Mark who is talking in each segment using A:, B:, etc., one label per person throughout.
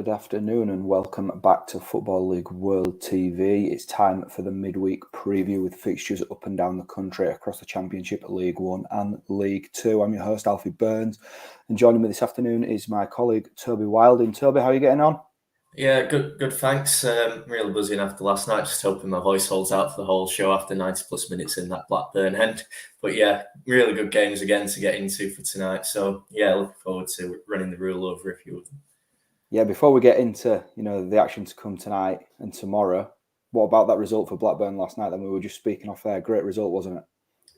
A: Good afternoon and welcome back to Football League World TV. It's time for the midweek preview with fixtures up and down the country across the Championship, League One and League Two. I'm your host, Alfie Burns, and joining me this afternoon is my colleague, Toby Wilding. Toby, how are you getting on?
B: Yeah, good, thanks. Really buzzing after last night, just hoping my voice holds out for the whole show after 90 plus minutes in that Blackburn end. But yeah, really good games again to get into for tonight. So yeah, looking forward to running the rule over a few of them.
A: Yeah, before we get into, the action to come tonight and tomorrow, what about that result for Blackburn last night? Then we were just speaking off there. Great result, wasn't it?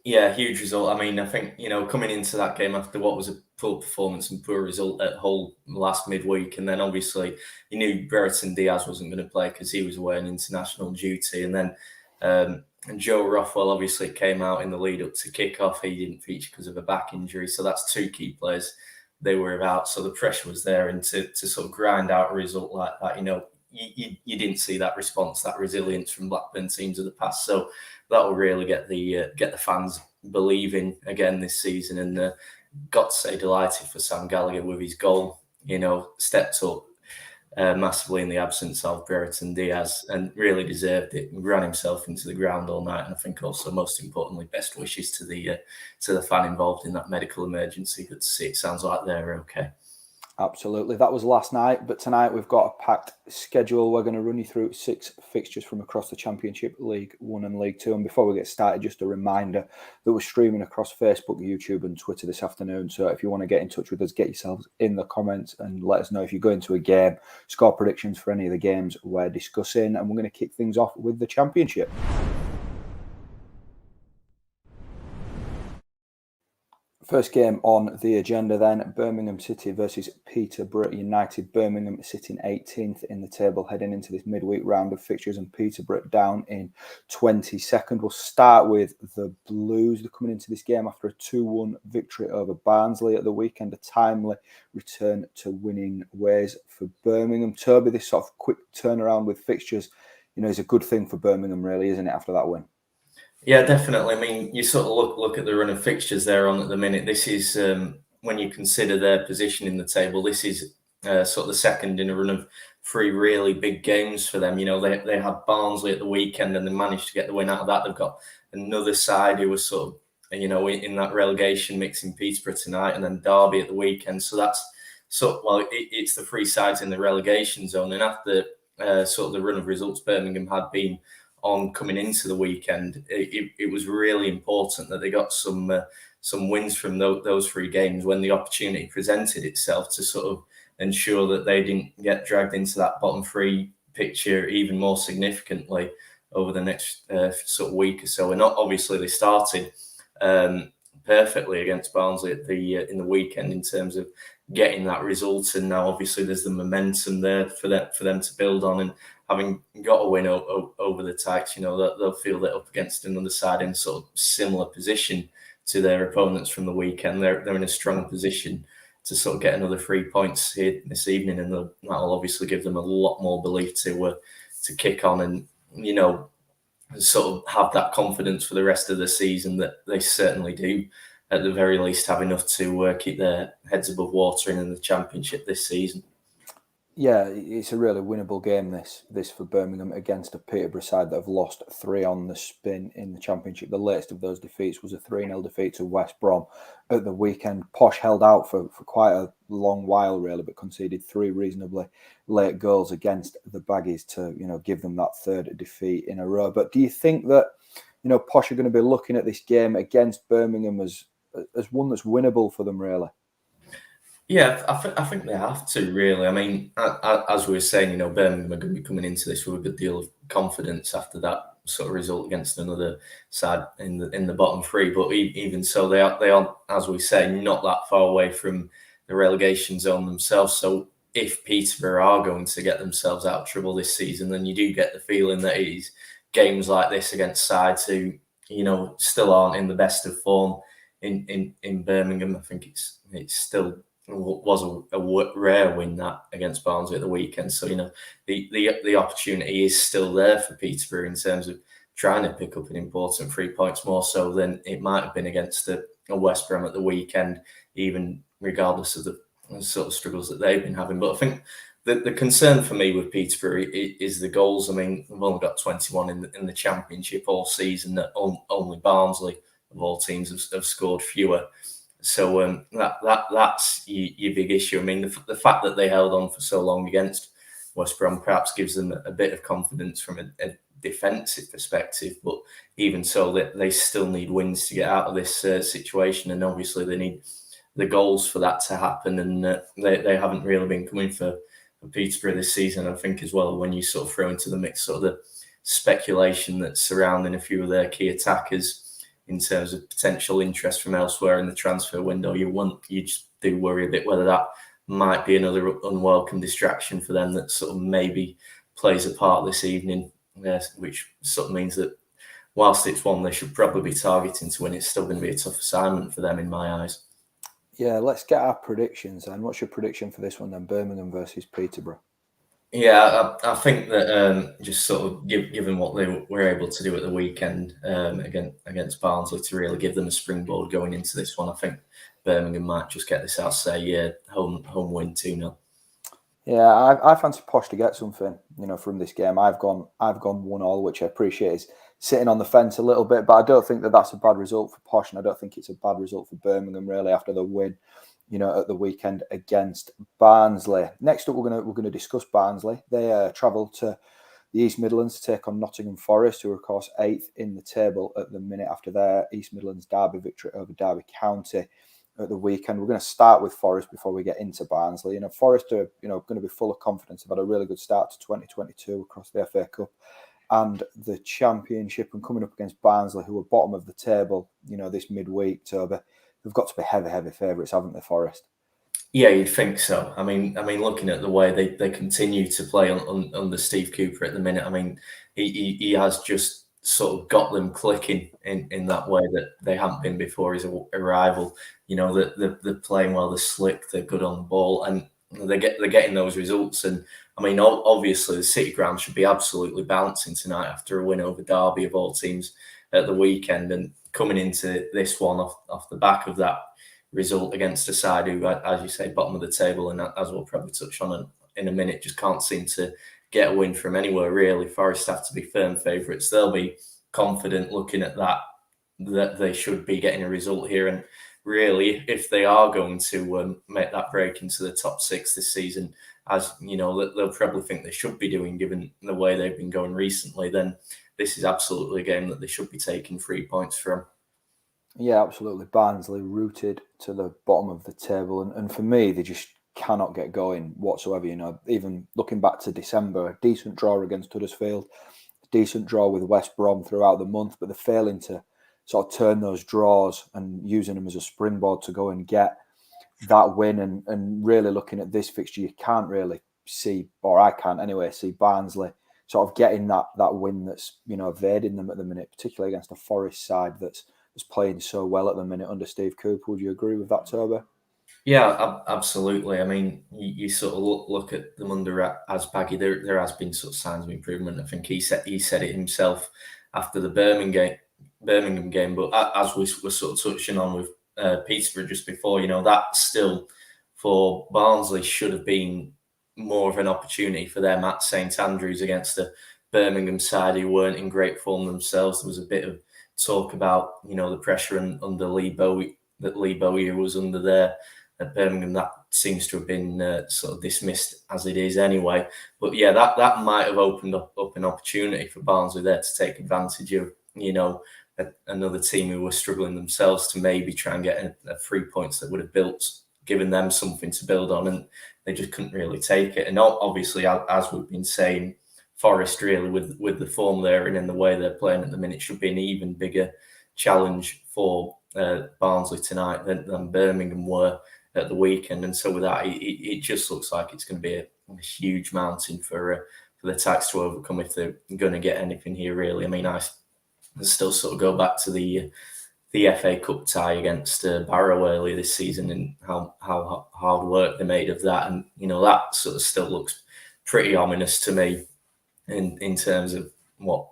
B: Yeah, huge result. I mean, I think, coming into that game after what was a poor performance and poor result at Hull last midweek, and then obviously you knew Britt Diaz wasn't going to play because he was away on international duty, and then and Joe Rothwell obviously came out in the lead up to kick-off. He didn't feature because of a back injury, so that's two key players they were out, so the pressure was there, and to sort of grind out a result like that, you didn't see that response, that resilience from Blackburn teams of the past. So that will really get the fans believing again this season. And got to say, delighted for Sam Gallagher with his goal. Stepped up massively in the absence of Britt Diaz and really deserved it. Ran himself into the ground all night, and I think also most importantly, best wishes to the fan involved in that medical emergency. Good to see. It sounds like they're okay.
A: Absolutely. That was last night, but tonight we've got a packed schedule. We're going to run you through 6 fixtures from across the Championship, League 1 and League 2. And before we get started, just a reminder that we're streaming across Facebook, YouTube and Twitter this afternoon. So if you want to get in touch with us, get yourselves in the comments and let us know if you go into a game, score predictions for any of the games we're discussing. And we're going to kick things off with the Championship. First game on the agenda then, Birmingham City versus Peterborough United. Birmingham sitting 18th in the table heading into this midweek round of fixtures, and Peterborough down in 22nd. We'll start with the Blues. They're coming into this game after a 2-1 victory over Barnsley at the weekend, a timely return to winning ways for Birmingham. Toby, this sort of quick turnaround with fixtures, is a good thing for Birmingham, really, isn't it, after that win?
B: Yeah, definitely. I mean, you sort of look at the run of fixtures they're on at the minute. This is, when you consider their position in the table, this is sort of the second in a run of 3 really big games for them. They had Barnsley at the weekend and they managed to get the win out of that. They've got another side who was sort of, in that relegation mix in Peterborough tonight, and then Derby at the weekend. So that's it's the 3 sides in the relegation zone. And after sort of the run of results Birmingham had been on coming into the weekend, it was really important that they got some wins from those 3 games when the opportunity presented itself to sort of ensure that they didn't get dragged into that bottom 3 picture even more significantly over the next sort of week or so. And obviously they started perfectly against Barnsley in the weekend in terms of getting that result, and now obviously there's the momentum there for them to build on, and having got a win over the Tykes, they'll feel that up against another side in sort of similar position to their opponents from the weekend. They're in a strong position to sort of get another 3 points here this evening, and that'll obviously give them a lot more belief to kick on and sort of have that confidence for the rest of the season that they certainly do. At the very least, have enough to keep their heads above water in the Championship this season.
A: Yeah, it's a really winnable game, this for Birmingham against a Peterborough side that have lost 3 on the spin in the Championship. The latest of those defeats was a 3-0 defeat to West Brom at the weekend. Posh held out for quite a long while, really, but conceded 3 reasonably late goals against the Baggies to, give them that 3rd defeat in a row. But do you think that, Posh are going to be looking at this game against Birmingham as one that's winnable for them, really?
B: Yeah, I think they have to, really. I mean, as we were saying, Birmingham are going to be coming into this with a good deal of confidence after that sort of result against another side in the bottom 3. But even so, they are, as we say, not that far away from the relegation zone themselves. So if Peterborough are going to get themselves out of trouble this season, then you do get the feeling that it is games like this against sides who, still aren't in the best of form in Birmingham. I think it's still was a rare win that against Barnsley at the weekend. So, the opportunity is still there for Peterborough in terms of trying to pick up an important 3 points, more so than it might have been against a West Brom at the weekend, even regardless of the sort of struggles that they've been having. But I think The concern for me with Peterborough is the goals. I mean, we've only got 21 in the Championship all season. That only Barnsley, of all teams, have scored fewer. So that's your big issue. I mean, the fact that they held on for so long against West Brom perhaps gives them a bit of confidence from a defensive perspective. But even so, they still need wins to get out of this situation, and obviously they need the goals for that to happen. And they haven't really been coming for Peterborough this season. I think as well, when you sort of throw into the mix sort of the speculation that's surrounding a few of their key attackers in terms of potential interest from elsewhere in the transfer window, you just do worry a bit whether that might be another unwelcome distraction for them that sort of maybe plays a part this evening, which sort of means that whilst it's one they should probably be targeting to win, it's still going to be a tough assignment for them in my eyes.
A: Yeah, let's get our predictions then. What's your prediction for this one then, Birmingham versus Peterborough?
B: Yeah, I think that just sort of given what they were able to do at the weekend against Barnsley to really give them a springboard going into this one, I think Birmingham might just get this out, say, home win 2-0.
A: Yeah, I fancy Posh to get something, from this game. I've gone 1-1, which I appreciate is sitting on the fence a little bit, but I don't think that that's a bad result for Posh, and I don't think it's a bad result for Birmingham really after the win, at the weekend against Barnsley. Next up, we're going to discuss Barnsley. They travel to the East Midlands to take on Nottingham Forest, who are of course 8th in the table at the minute after their East Midlands derby victory over Derby County at the weekend. We're going to start with Forest before we get into Barnsley. Forest are going to be full of confidence. They've had a really good start to 2022 across the FA Cup and the Championship, and coming up against Barnsley, who are bottom of the table, this midweek, Toby. They've got to be heavy favourites, haven't they, Forest?
B: Yeah, you'd think so. I mean, looking at the way they continue to play under Steve Cooper at the minute, I mean, he has just sort of got them clicking in that way that they haven't been before his arrival. They're playing well, they're slick, they're good on the ball, and they're getting those results. And I mean, obviously the City ground should be absolutely bouncing tonight after a win over Derby of all teams at the weekend, and coming into this one off the back of that result against a side who, as you say, bottom of the table, and as we'll probably touch on in a minute, just can't seem to get a win from anywhere really. Forest have to be firm favourites. They'll be confident looking at that they should be getting a result here. And really, if they are going to make that break into the top 6 this season, as they'll probably think they should be doing given the way they've been going recently, then this is absolutely a game that they should be taking 3 points from.
A: Yeah, absolutely. Barnsley rooted to the bottom of the table, and for me, they just cannot get going whatsoever. Even looking back to December, a decent draw against Huddersfield, a decent draw with West Brom throughout the month, but they're failing to sort of turn those draws and using them as a springboard to go and get that win. And really looking at this fixture, you can't really see, or I can't anyway, see Barnsley sort of getting that win that's evading them at the minute, particularly against a Forest side that's playing so well at the minute under Steve Cooper. Would you agree with that, Toby?
B: Yeah, absolutely. I mean, you sort of look at them under Asbaghi. There has been sort of signs of improvement. I think he said it himself after the Birmingham game. But as we were sort of touching on with Peterborough just before, that still for Barnsley should have been more of an opportunity for them at St Andrews against the Birmingham side who weren't in great form themselves. There was a bit of talk about the pressure under Lee Bowyer was under there at Birmingham. That seems to have been sort of dismissed as it is anyway. But yeah, that might have opened up an opportunity for Barnsley there to take advantage of another team who were struggling themselves to maybe try and get a 3 points that would have given them something to build on, and they just couldn't really take it. And obviously, as we've been saying, Forest really with the form there and in the way they're playing at the minute should be an even bigger challenge for Barnsley tonight than Birmingham were at the weekend. And so with that, it just looks like it's going to be a huge mountain for the Tags to overcome if they're going to get anything here really. I mean, I still sort of go back to the FA Cup tie against Barrow earlier this season and how hard work they made of that. And, that sort of still looks pretty ominous to me in terms of what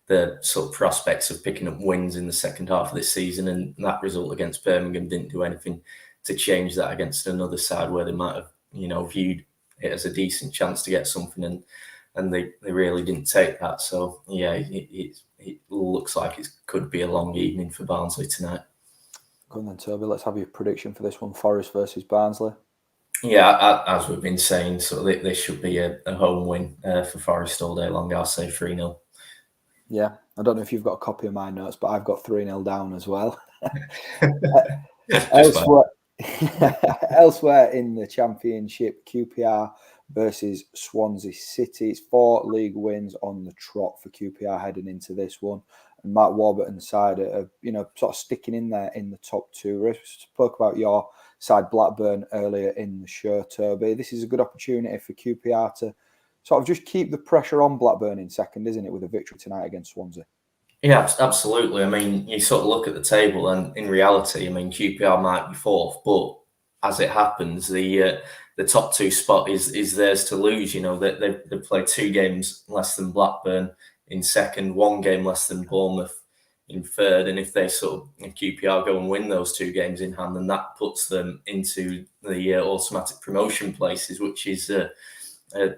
B: the sort of prospects of picking up wins in the second half of this season. And that result against Birmingham didn't do anything to change that against another side where they might have, viewed it as a decent chance to get something, and they really didn't take that. So yeah, it looks like it could be a long evening for Barnsley tonight.
A: Go on then, Toby. Let's have your prediction for this one: Forest versus Barnsley.
B: Yeah, as we've been saying, so this should be a home win for Forest all day long. I'll say 3-0.
A: Yeah, I don't know if you've got a copy of my notes, but I've got 3-0 down as well. Elsewhere in the Championship, QPR versus Swansea City. It's 4 league wins on the trot for QPR heading into this one. And Mark Warburton's side are, sort of sticking in there in the top 2. We spoke about your side, Blackburn, earlier in the show, Toby. This is a good opportunity for QPR to sort of just keep the pressure on Blackburn in second, isn't it, with a victory tonight against Swansea?
B: Yeah, absolutely. I mean, you sort of look at the table, and in reality, I mean, QPR might be 4th, but as it happens, the top 2 spot is theirs to lose. They've played 2 games less than Blackburn in second, 1 game less than Bournemouth in third, and if QPR go and win those 2 games in hand, then that puts them into the automatic promotion places, which is a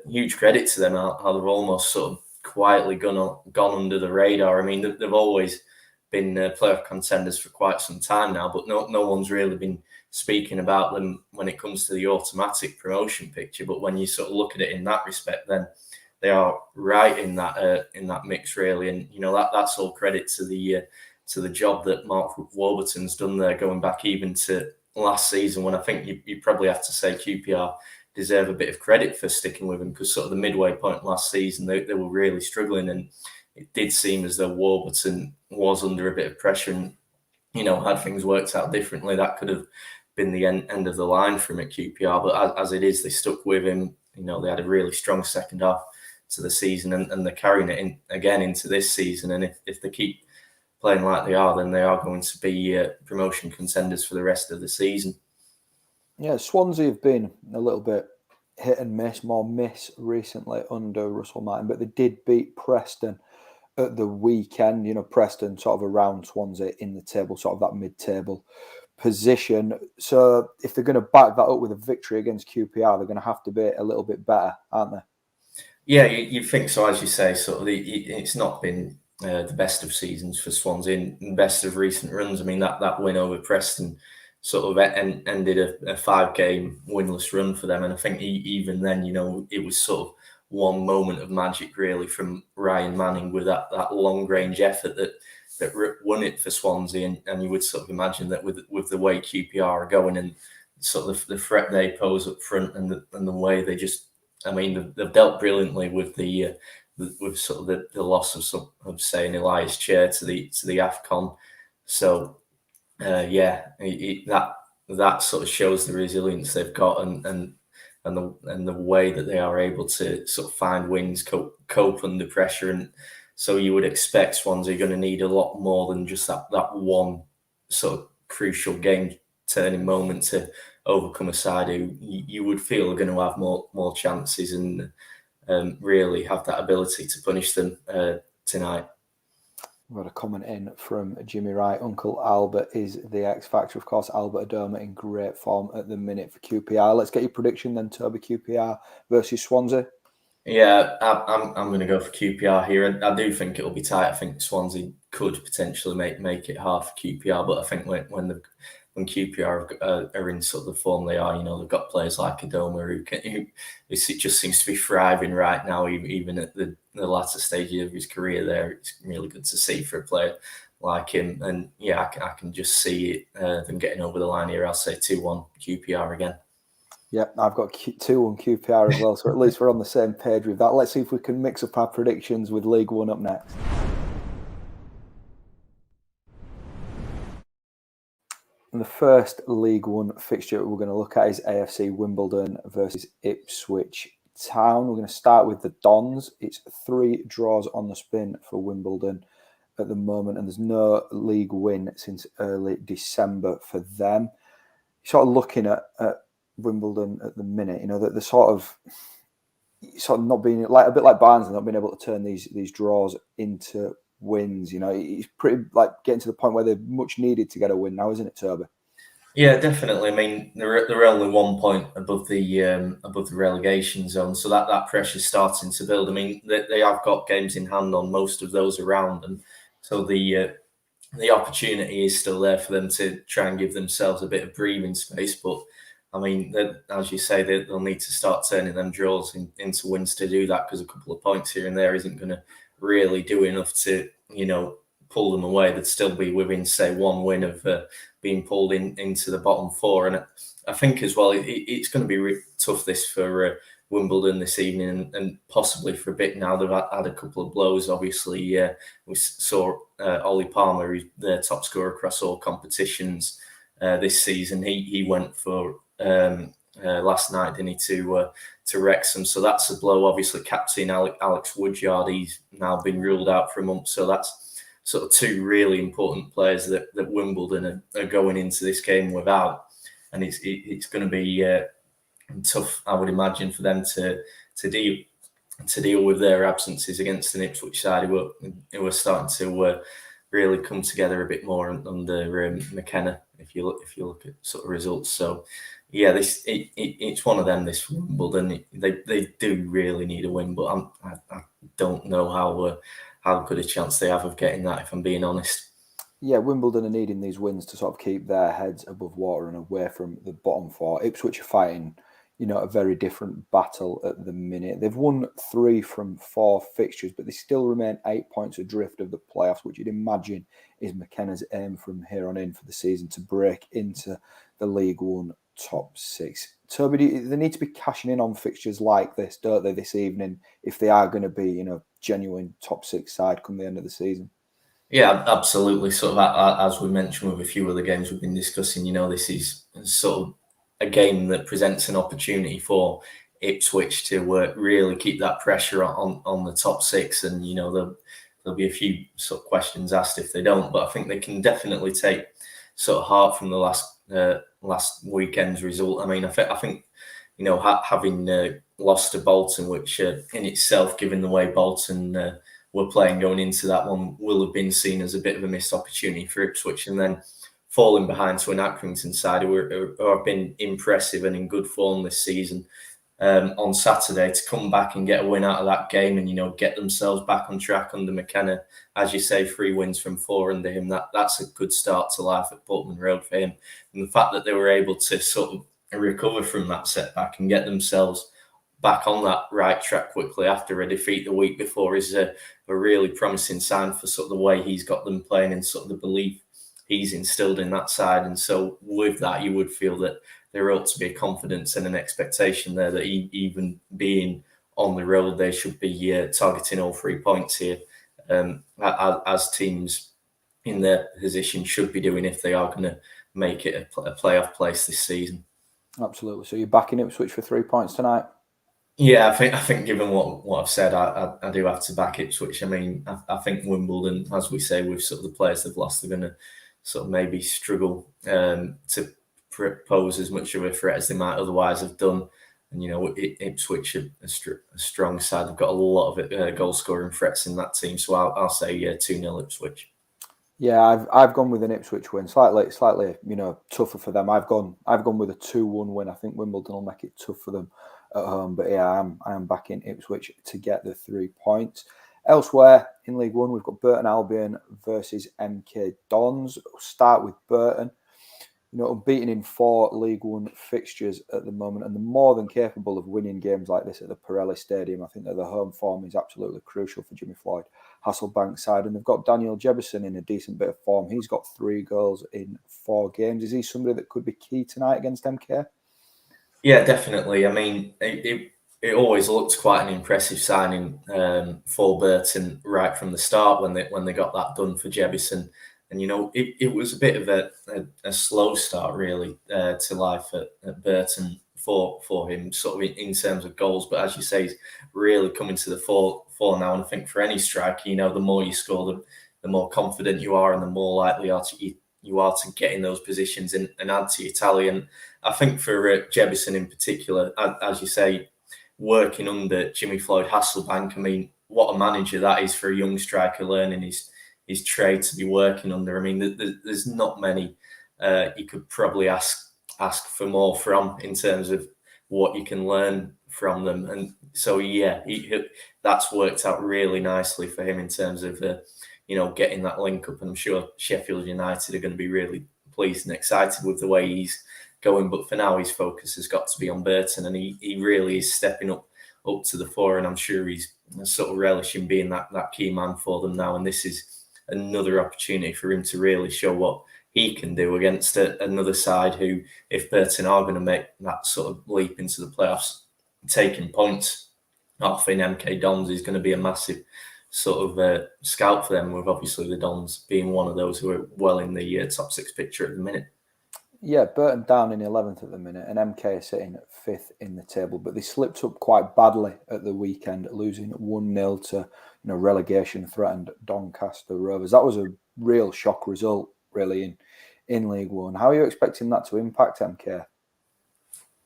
B: huge credit to them. How they've almost sort of quietly gone under the radar. I mean, they've always been playoff contenders for quite some time now, but no one's really been speaking about them when it comes to the automatic promotion picture. But when you sort of look at it in that respect, then they are right in that mix, really. And that's all credit to the job that Mark Warburton's done there, going back even to last season, when I think you probably have to say QPR deserve a bit of credit for sticking with him, because sort of the midway point last season, they were really struggling, and it did seem as though Warburton was under a bit of pressure, and had things worked out differently, that could have been the end of the line for him at QPR. But as it is, they stuck with him. They had a really strong second half to the season, and they're carrying it again into this season. And if they keep playing like they are, then they are going to be promotion contenders for the rest of the season. Yeah,
A: Swansea have been a little bit hit and miss, more miss recently under Russell Martin, but they did beat Preston at the weekend. Preston sort of around Swansea in the table, sort of that mid-table position. So if they're going to back that up with a victory against QPR, they're going to have to be a little bit better, aren't they?
B: Yeah, you think so, as you say. Sort of it's not been the best of seasons for Swansea, and best of recent runs. I mean, that win over Preston sort of ended a 5-game winless run for them. And I think even then, it was sort of one moment of magic, really, from Ryan Manning with that long-range effort that won it for Swansea. And you would sort of imagine that with the way QPR are going, and sort of the threat they pose up front, and the way they just, I mean, they've dealt brilliantly with with sort of the loss of say, an Elias Chair to the AFCON. So that sort of shows the resilience they've got, and the way that they are able to sort of find wins, cope under pressure. And so you would expect Swansea are going to need a lot more than just that one sort of crucial game turning moment to overcome a side who you would feel are going to have more chances, and really have that ability to punish them tonight.
A: We've got a comment in from Jimmy Wright. Uncle Albert is the X Factor. Of course, Albert Adoma in great form at the minute for QPR. Let's get your prediction then, Toby. QPR versus Swansea.
B: Yeah, I'm going to go for QPR here. I do think it'll be tight. I think Swansea could potentially make it hard for QPR, but I think when QPR are in sort of the form they are, they've got players like Adoma who just seems to be thriving right now, even at the latter stage of his career there. It's really good to see for a player like him. And yeah, I can just see them getting over the line here. I'll say 2-1 QPR again.
A: Yep, I've got 2-1 QPR as well, so at least we're on the same page with that. Let's see if we can mix up our predictions with League One up next. And the first League One fixture we're going to look at is AFC Wimbledon versus Ipswich Town. We're going to start with the Dons. It's 3 draws on the spin for Wimbledon at the moment, and there's no league win since early December for them. Sort of looking at Wimbledon at the minute, that they're sort of not being like a bit like Barnsley, not being able to turn these draws into wins. It's pretty like getting to the point where they're much needed to get a win now, isn't it, Toby?
B: Yeah, definitely. I mean, they're only 1 point above the relegation zone, so that pressure's starting to build. I mean, they have got games in hand on most of those around, and so the opportunity is still there for them to try and give themselves a bit of breathing space. But I mean, as you say, they'll need to start turning them draws into wins to do that, because a couple of points here and there isn't going to really do enough to, pull them away. They'd still be within, say, one win of being pulled into the bottom four. And I think as well, it's going to be tough this for Wimbledon this evening, and possibly for a bit now. They've had a couple of blows. Obviously, we saw Ollie Palmer, who's their top scorer across all competitions this season. He went for last night, didn't he, to Wrexham? So that's a blow. Obviously, captain Alex Woodyard, he's now been ruled out for a month. So that's sort of two really important players that Wimbledon are going into this game without, and it's going to be tough, I would imagine, for them to deal with their absences against an Ipswich side who were starting to really come together a bit more under McKenna. If you look at sort of results, so yeah, it's one of them. This Wimbledon, they do really need a win, but I don't know how good a chance they have of getting that, if I'm being honest.
A: Yeah, Wimbledon are needing these wins to sort of keep their heads above water and away from the bottom four. Ipswich are fighting, a very different battle at the minute. They've won 3 from 4 fixtures, but they still remain 8 points adrift of the playoffs, which you'd imagine is McKenna's aim from here on in for the season, to break into the League One top 6. Toby, they need to be cashing in on fixtures like this, don't they, this evening, if they are going to be, genuine top 6 side come the end of the season?
B: Yeah, absolutely. Sort of as we mentioned with a few other games we've been discussing, this is sort of a game that presents an opportunity for Ipswich to really keep that pressure on the top 6, and there'll be a few sort of questions asked if they don't, but I think they can definitely take sort of heart from the last weekend's result. I mean, I think having lost to Bolton, which in itself, given the way Bolton were playing going into that one, will have been seen as a bit of a missed opportunity for Ipswich, and then falling behind to an Accrington side who have been impressive and in good form this season. On Saturday, to come back and get a win out of that game and get themselves back on track under McKenna, as you say, 3 wins from 4 under him. That's a good start to life at Portman Road for him, and the fact that they were able to sort of recover from that setback and get themselves back on that right track quickly after a defeat the week before is a really promising sign for sort of the way he's got them playing and sort of the belief he's instilled in that side. And so with that, you would feel that there ought to be a confidence and an expectation there that even being on the road, they should be targeting all 3 points here, as teams in their position should be doing if they are going to make it a playoff place this season.
A: Absolutely. So you're backing Ipswich for 3 points tonight?
B: Yeah, I think given what I've said, I do have to back Ipswich. I mean, I think Wimbledon, as we say, with sort of the players they've lost, they're going to sort of maybe struggle to pose as much of a threat as they might otherwise have done. And Ipswich are a strong side. They've got a lot of goal scoring threats in that team. So I'll say 2-0 Ipswich.
A: Yeah, I've gone with an Ipswich win. Slightly, tougher for them. I've gone with a 2-1 win. I think Wimbledon will make it tough for them at home. But yeah, I am backing Ipswich to get the 3 points. Elsewhere in League One, we've got Burton Albion versus MK Dons. We'll start with Burton. Unbeaten in 4 League One fixtures at the moment, and they're more than capable of winning games like this at the Pirelli Stadium. I think that the home form is absolutely crucial for Jimmy Floyd Hasselbank's side, and they've got Daniel Jebison in a decent bit of form. He's got 3 goals in 4 games. Is he somebody that could be key tonight against MK?
B: Yeah, definitely. I mean, it always looked quite an impressive signing for Burton right from the start when they got that done for Jebison. And, it was a bit of a slow start, really, to life at Burton for him, sort of in terms of goals. But as you say, he's really coming to the fore now. And I think for any striker, the more you score, the more confident you are and the more likely you are to get in those positions and add to your tally. And I think for Jebison in particular, as you say, working under Jimmy Floyd Hasselbank, I mean, what a manager that is for a young striker learning his trade to be working under. I mean, there's not many you could probably ask for more from in terms of what you can learn from them. And so, yeah, that's worked out really nicely for him in terms of, getting that link up. And I'm sure Sheffield United are going to be really pleased and excited with the way he's going. But for now, his focus has got to be on Burton, and he really is stepping up to the fore. And I'm sure he's sort of relishing being that key man for them now. And this is another opportunity for him to really show what he can do against another side who, if Burton are going to make that sort of leap into the playoffs, taking points off in MK Dons is going to be a massive sort of scout for them, with obviously the Dons being one of those who are well in the top 6 picture at the minute.
A: Yeah, Burton down in 11th at the minute, and MK are sitting at 5th in the table, but they slipped up quite badly at the weekend, losing 1-0 to relegation threatened Doncaster Rovers. That was a real shock result, really, in League One. How are you expecting that to impact MK?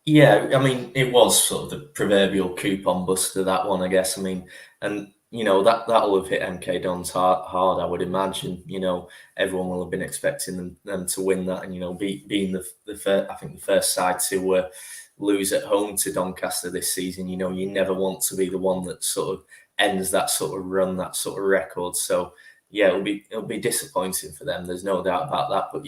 B: Yeah, I mean, it was sort of the proverbial coupon buster, that one, I guess. I mean, and that'll have hit MK Dons hard, I would imagine. Everyone will have been expecting them to win that, and being the first, I think the first side to lose at home to Doncaster this season. You never want to be the one that sort of ends that sort of run, that sort of record. So yeah, it'll be disappointing for them. There's no doubt about that. But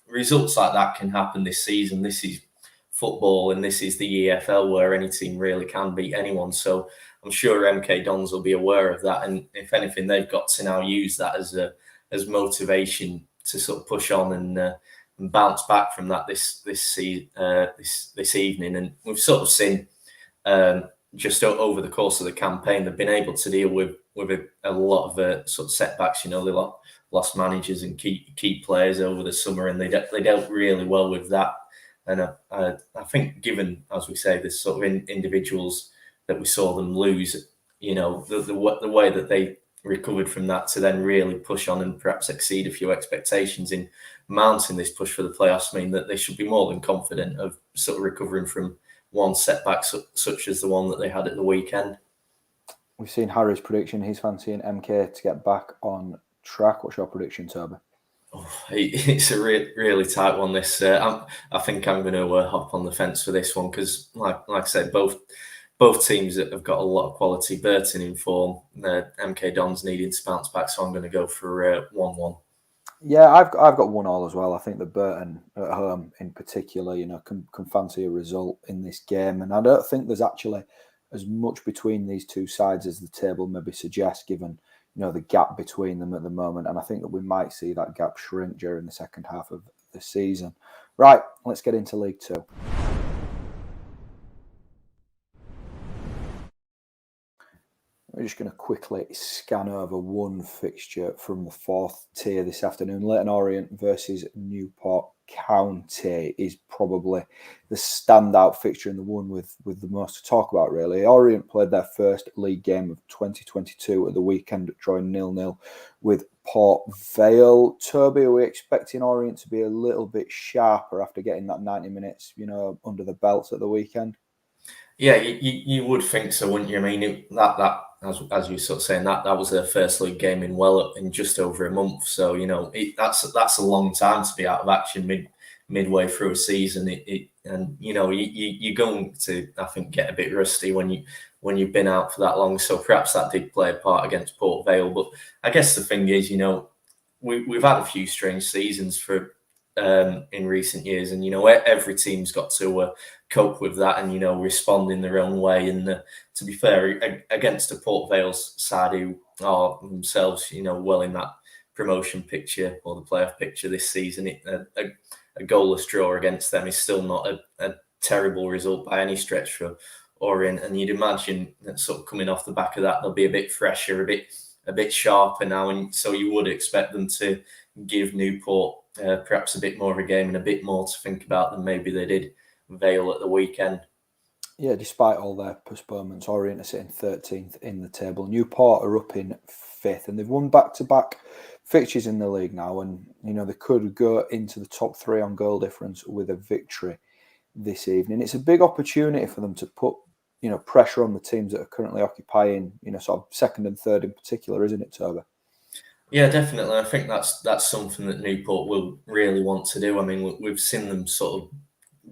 B: results like that can happen this season. This is football, and this is the EFL, where any team really can beat anyone. So I'm sure MK Dons will be aware of that, and if anything, they've got to now use that as motivation to sort of push on and bounce back from that this evening. And we've sort of seen just over the course of the campaign, they've been able to deal with a lot of sort of setbacks. They lost managers and key players over the summer, and they dealt really well with that. And I think, given, as we say, this sort of individuals that we saw them lose, the way that they recovered from that to then really push on and perhaps exceed a few expectations in mounting this push for the playoffs, mean that they should be more than confident of sort of recovering from one setback such as the one that they had at the weekend.
A: We've seen Harry's prediction. He's fancying MK to get back on track. What's your prediction, Toby?
B: Oh, it's a really tight one. This I think I'm going to hop on the fence for this one, because, like I said, both teams have got a lot of quality. Burton in form, MK Dons needing to bounce back, so I'm going to go for 1-1.
A: Yeah, I've got 1-1 as well. I think that Burton at home, in particular, can fancy a result in this game, and I don't think there's actually as much between these two sides as the table maybe suggests, given the gap between them at the moment. And I think that we might see that gap shrink during the second half of the season. Right, let's get into League Two. We're just going to quickly scan over one fixture from the 4th tier this afternoon. Latent Orient versus Newport County is probably the standout fixture, and the one with the most to talk about, really. Orient played their first league game of 2022 at the weekend, drawing 0-0 with Port Vale. Toby, are we expecting Orient to be a little bit sharper after getting that 90 minutes, under the belts at the weekend?
B: Yeah, you would think so, wouldn't you? I mean, that as you sort of saying, that was their first league game in just over a month. So that's a long time to be out of action midway through a season. You're going to, I think, get a bit rusty when you've been out for that long. So perhaps that did play a part against Port Vale. But I guess the thing is, we've had a few strange seasons in recent years, and every team's got to cope with that and respond in their own way. And to be fair, against a Port Vale side who are themselves well in that promotion picture or the playoff picture this season, a goalless draw against them is still not a terrible result by any stretch for Orient. And you'd imagine that sort of coming off the back of that, they'll be a bit fresher, a bit sharper now, and so you would expect them to give Newport perhaps a bit more of a game and a bit more to think about than maybe they did Vale at the weekend.
A: Yeah, despite all their postponements, Orient are sitting 13th in the table. Newport are up in 5th, and they've won back-to-back fixtures in the league now, and they could go into the top 3 on goal difference with a victory this evening. It's a big opportunity for them to put pressure on the teams that are currently occupying sort of second and third in particular, isn't it, Toby?
B: Yeah, definitely. I think that's something that Newport will really want to do. I mean, we've seen them sort of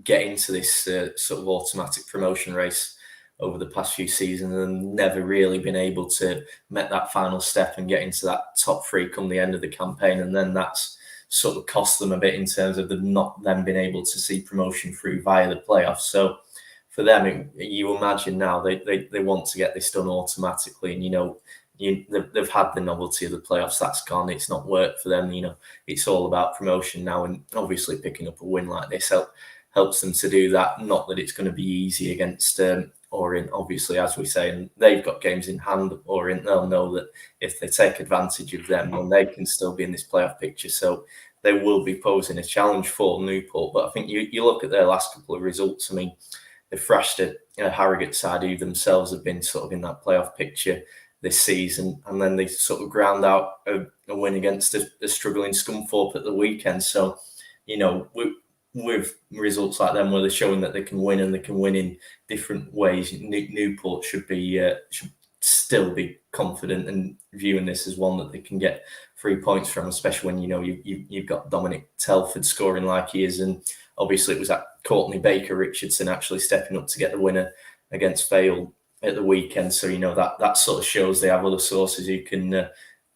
B: get into this sort of automatic promotion race over the past few seasons and never really been able to make that final step and get into that top three come the end of the campaign. And then that's sort of cost them a bit in terms of not them being able to see promotion through via the playoffs. So for them, you imagine now they want to get this done automatically. And, they've had the novelty of the playoffs. That's gone. It's not worked for them. It's all about promotion now. And obviously picking up a win like this helps them to do that. Not that it's going to be easy against Orient, obviously, as we say, and they've got games in hand. Orient, they'll know that if they take advantage of them, then they can still be in this playoff picture. So they will be posing a challenge for Newport. But I think you look at their last couple of results. I mean, they thrashed a Harrogate side who themselves have been sort of in that playoff picture this season, and then they sort of ground out a win against a struggling Scunthorpe at the weekend. So, with results like them where they're showing that they can win and they can win in different ways, Newport should still be confident and viewing this as one that they can get 3 points from, especially when you've got Dominic Telford scoring like he is, and obviously it was that Courtney Baker Richardson actually stepping up to get the winner against Vale at the weekend. So that sort of shows they have other sources who can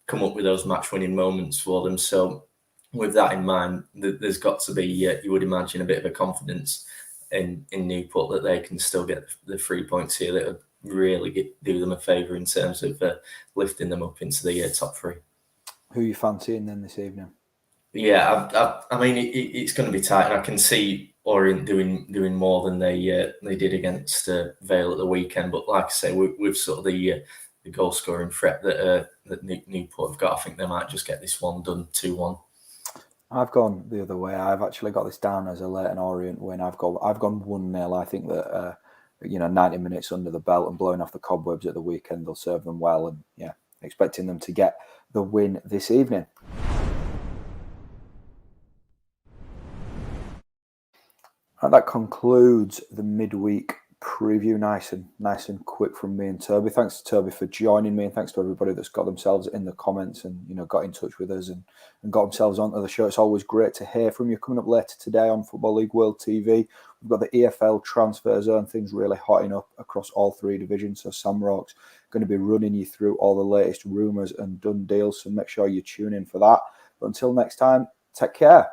B: come up with those match-winning moments for them. So with that in mind, there's got to be, you would imagine, a bit of a confidence in Newport that they can still get the 3 points here that would really do them a favour in terms of lifting them up into the top three.
A: Who are you fancying then this evening?
B: Yeah, I mean, it's going to be tight, and I can see Orient doing more than they did against Vale at the weekend. But like I say, with sort of the goal scoring threat that Newport have got, I think they might just get this one done 2-1.
A: I've gone the other way. I've actually got this down as a Latent Orient win. I've gone 1-0. I think that 90 minutes under the belt and blowing off the cobwebs at the weekend will serve them well, and expecting them to get the win this evening. And that concludes the midweek preview. Nice and quick from me and Toby. Thanks to Toby for joining me, and thanks to everybody that's got themselves in the comments and got in touch with us and got themselves onto the show. It's always great to hear from you. Coming up later today on Football League World TV, we've got the EFL transfer zone. Things really hotting up across all three divisions. So Sam Rock's going to be running you through all the latest rumours and done deals. So make sure you tune in for that. But until next time, take care.